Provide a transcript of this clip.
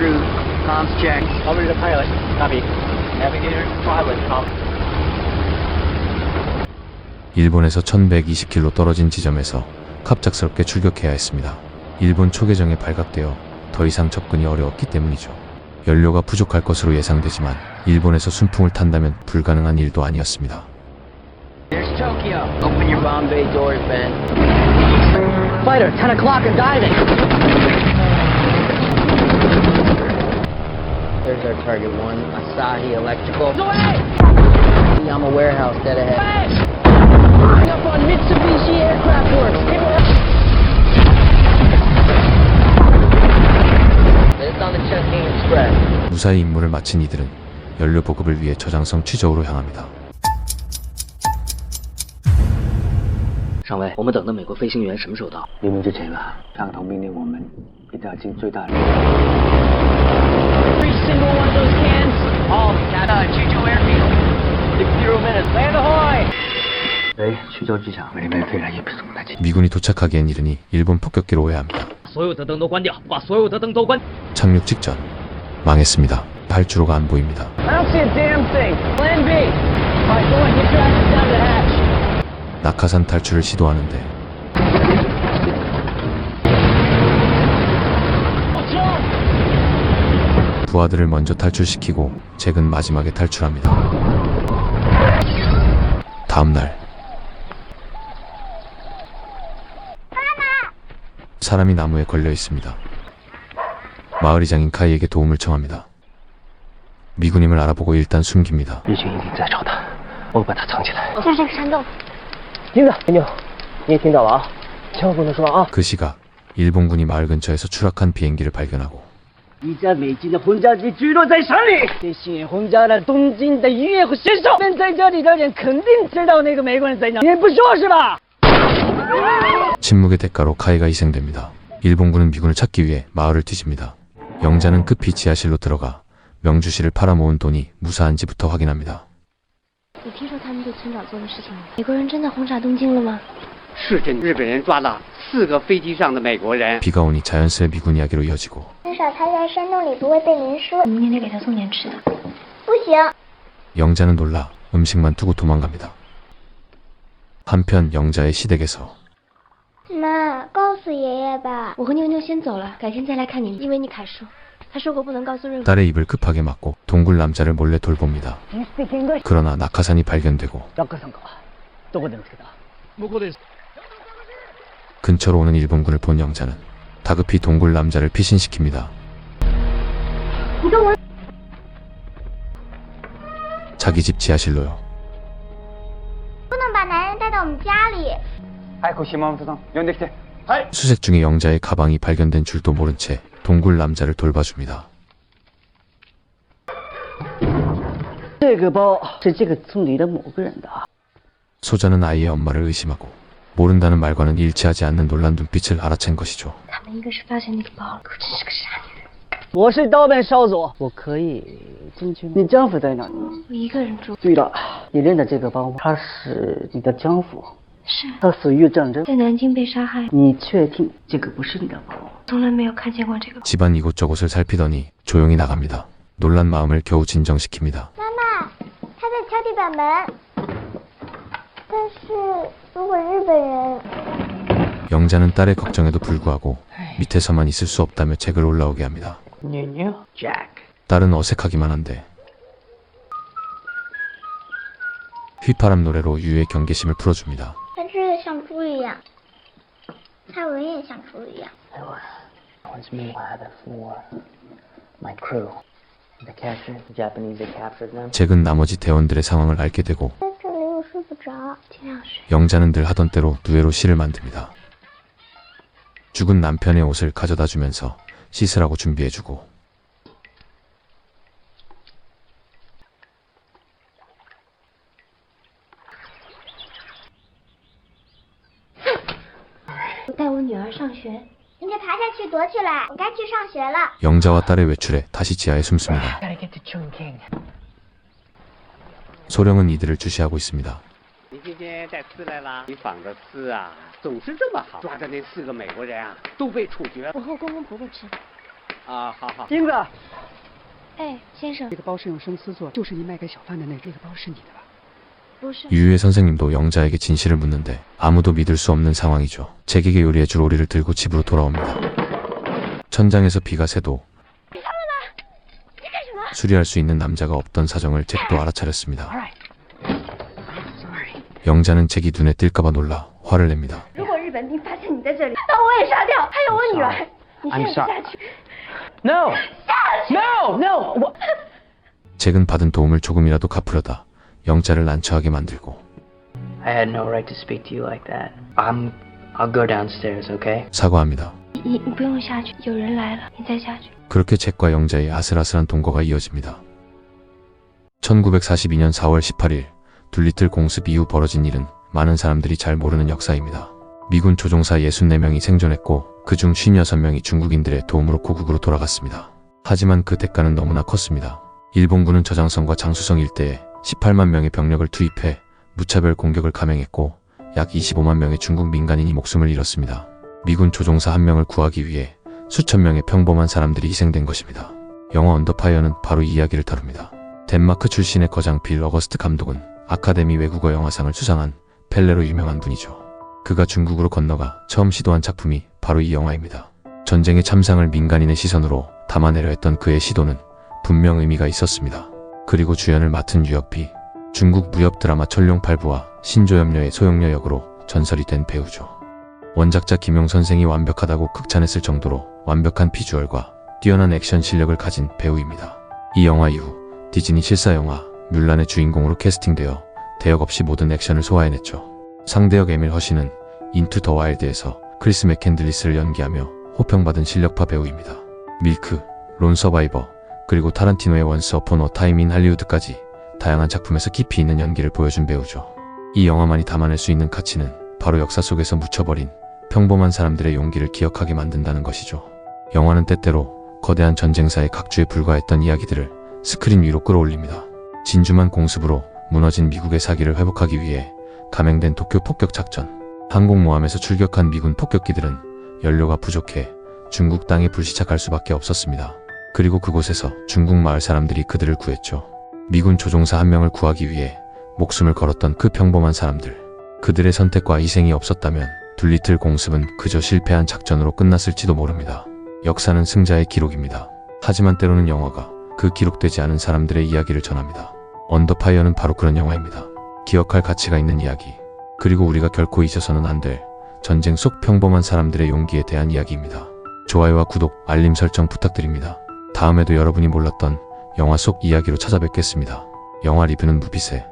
route. Comms check. Over to the pilot. Copy. Navigator, pilot, copy. 일본에서 1120km 떨어진 지점에서 갑작스럽게 출격해야 했습니다. 일본 초계정에 발각되어 더 이상 접근이 어려웠기 때문이죠. 연료가 부족할 것으로 예상되지만 일본에서 순풍을 탄다면 불가능한 일도 아니었습니다. There's Tokyo. Open your bomb bay doors, Ben. Fighter, 10 o'clock and diving. There's our target one, Asahi Electrical. Yama Warehouse, dead ahead. Up on Mitsubishi Aircraft Works. It's on the Chungking Express. 무사히 임무를 마친 이들은 연료 보급을 위해 저장성 취적으로 향합니다. 上尉，我们等的美国飞行员什么时候到？黎明之前吧，上头命令我们一定要尽最大的。 Every single one of those cans. All Jeju Airfield. 60 minutes. Land ahoy! 喂，徐州机场，里面飞来也不是这么大气。 미군이 도착하기엔 이르니 일본 폭격기로 오해합니다. 所有的灯都关掉，把所有的灯都关。 착륙 직전 망했습니다. 발주로가 안 보입니다. I don't see a damn thing. Plan B. Alright, go on, get your asses down the hatch. 낙하산 탈출을 시도하는데 부하들을 먼저 탈출시키고 잭은 마지막에 탈출합니다. 다음날 사람이 나무에 걸려 있습니다. 마을이장인 카이에게 도움을 청합니다. 미군임을 알아보고 일단 숨깁니다. 日军一定在找他，我会把他藏起来。就是这个山洞。听着，美妞，你也听到了啊，千万不能说啊。 그 시각 일본군이 마을 근처에서 추락한 비행기를 발견하고 一架美军的轰炸机坠落在山里，这些轰炸了东京的渔业和选手。现在这里的人肯定知道那个美国人在哪，你不说是吧？ 침묵의 대가로 카이가 희생됩니다. 일본군은 미군을 찾기 위해 마을을 뒤집니다. 영자는 급히 지하실로 들어가 명주실을 팔아모은 돈이 무사한지부터 확인합니다. 你听说他们对村长做的事情了？美国人真的轰炸东京了吗？是真，日本人抓了4个飞机上的美国人。 비가 오니 자연스레 미군 이야기로 이어지고 至少他在山洞里不会被淋湿。明天得给他送点吃的。不行。 영자는 놀라 음식만 두고 도망갑니다. 한편 영자의 시댁에서 妈，告诉爷爷吧。我和妞妞先走了，改天再来看你们。因为你凯说，他说过不能告诉任何。 딸의 입을 급하게 막고 동굴 남자를 몰래 돌봅니다. 그러나 낙하산이 발견되고 落下さんか。どこで見つけた？向こうです。 근처로 오는 일본군을 본 영자는 다급히 동굴 남자를 피신시킵니다. 자기 집 지하실로요. 不能把男人带到我们家里。早く島本さん呼んできて。 수색 중에 영자의 가방이 발견된 줄도 모른 채 동굴 남자를 돌봐줍니다. 这个包是这个村里的某个人的。 소자는 아이의 엄마를 의심하고 모른다는 말과는 일치하지 않는 놀란 눈빛을 알아챈 것이죠. 他们应该是发现那个包了。可真是个傻女人。我是刀本少佐，我可以进去吗？你丈夫在哪里？我一个人住。对了，你认得这个包吗？他是你的丈夫，是他死于战争，在南京被杀害。你确定这个不是你的包？从来没有看见过这个。 집안 이곳저곳을 살피더니 조용히 나갑니다. 놀란 마음을 겨우 진정시킵니다. 妈妈，他在敲地板门。但是如果日本人…… 영자는 딸의 걱정에도 불구하고 밑에서만 있을 수 없다며 잭을 올라오게 합니다. Jack， 딸은 어색하기만 한데 휘파람 노래로 유의 경계심을 풀어줍니다. 他真的像猪一样，蔡文也像猪一样。 Once me, I had for my crew. The capture, the Japanese, they captured them. 잭은 나머지 대원들의 상황을 알게 되고 在这里我睡不着，尽量睡。 영자는 늘 하던 대로 누에로 실을 만듭니다. 죽은 남편의 옷을 가져다 주면서 씻으라고 준비해주고应该爬下去躲起来，我该去上学了。 영자와 딸의 외출에 다시 지하에 숨습니다. 소령은 이들을 주시하고 있습니다. 你今天带刺来了？你纺的丝啊，总是这么好，抓的那4个美国人啊，都被处决了。我和公公婆婆吃的。啊，好好。金子，哎，先生这，个包是用生丝做的，就是你卖给小贩的那个包是你的吧？不是。 유유의 선생님도 영자에게 진실을 묻는데 아무도 믿을 수 없는 상황이죠. 제게게 요리해줄 오리를 들고 집으로 돌아옵니다. 천장에서 비가 새도 수리할 수 있는 남자가 없던 사정을 잭도 알아차렸습니다. 영자는 잭이 눈에 띌까봐 놀라 화를 냅니다. 如果日本兵发现你在这里，把我也杀掉，还有我女儿。你现在下去。 No! No! No! What? 잭은 받은 도움을 조금이라도 갚으려다 영자를 난처하게 만들고 I had no right to speak to you like that. I'll go downstairs, okay? 사과합니다. 你不用下去，有人来了，你再下去。 그렇게 잭과 영자의 아슬아슬한 동거가 이어집니다. 1942년 4월 18일 둘리틀 공습 이후 벌어진 일은 많은 사람들이 잘 모르는 역사입니다. 미군 조종사 64명이 생존했고 그중 56명이 중국인들의 도움으로 고국으로 돌아갔습니다. 하지만 그 대가는 너무나 컸습니다. 일본군은 저장성과 장수성 일대에 18만 명의 병력을 투입해 무차별 공격을 감행했고 약 25만 명의 중국 민간인이 목숨을 잃었습니다. 미군 조종사 한 명을 구하기 위해 수천 명의 평범한 사람들이 희생된 것입니다. 영화 언더파이어는 바로 이 이야기를 다룹니다. 덴마크 출신의 거장 빌 어거스트 감독은 아카데미 외국어 영화상을 수상한 펠레로 유명한 분이죠. 그가 중국으로 건너가 처음 시도한 작품이 바로 이 영화입니다. 전쟁의 참상을 민간인의 시선으로 담아내려 했던 그의 시도는 분명 의미가 있었습니다. 그리고 주연을 맡은 유혁비, 중국 무협 드라마 천룡팔부와 신조염녀의 소영녀 역으로 전설이 된 배우죠. 원작자 김용 선생이 완벽하다고 극찬했을 정도로 완벽한 비주얼과 뛰어난 액션 실력을 가진 배우입니다. 이 영화 이후 디즈니 실사 영화 뮬란의 주인공으로 캐스팅되어 대역 없이 모든 액션을 소화해냈죠. 상대역 에밀 허시는 인투 더 와일드에서 크리스 맥캔들리스를 연기하며 호평받은 실력파 배우입니다. 밀크, 론 서바이버, 그리고 타란티노의 원스 어폰 어 타임 인 할리우드까지 다양한 작품에서 깊이 있는 연기를 보여준 배우죠. 이 영화만이 담아낼 수 있는 가치는 바로 역사 속에서 묻혀버린 평범한 사람들의 용기를 기억하게 만든다는 것이죠. 영화는 때때로 거대한 전쟁사의 각주에 불과했던 이야기들을 스크린 위로 끌어올립니다. 진주만 공습으로 무너진 미국의 사기를 회복하기 위해 감행된 도쿄 폭격 작전. 항공모함에서 출격한 미군 폭격기들은 연료가 부족해 중국 땅에 불시착할 수밖에 없었습니다. 그리고 그곳에서 중국 마을 사람들이 그들을 구했죠. 미군 조종사 한 명을 구하기 위해 목숨을 걸었던 그 평범한 사람들. 그들의 선택과 희생이 없었다면 둘리틀 공습은 그저 실패한 작전으로 끝났을지도 모릅니다. 역사는 승자의 기록입니다. 하지만 때로는 영화가 그 기록되지 않은 사람들의 이야기를 전합니다. 언더파이어는 바로 그런 영화입니다. 기억할 가치가 있는 이야기, 그리고 우리가 결코 잊어서는 안 될 전쟁 속 평범한 사람들의 용기에 대한 이야기입니다. 좋아요와 구독, 알림 설정 부탁드립니다. 다음에도 여러분이 몰랐던 영화 속 이야기로 찾아뵙겠습니다. 영화 리뷰는 무비세.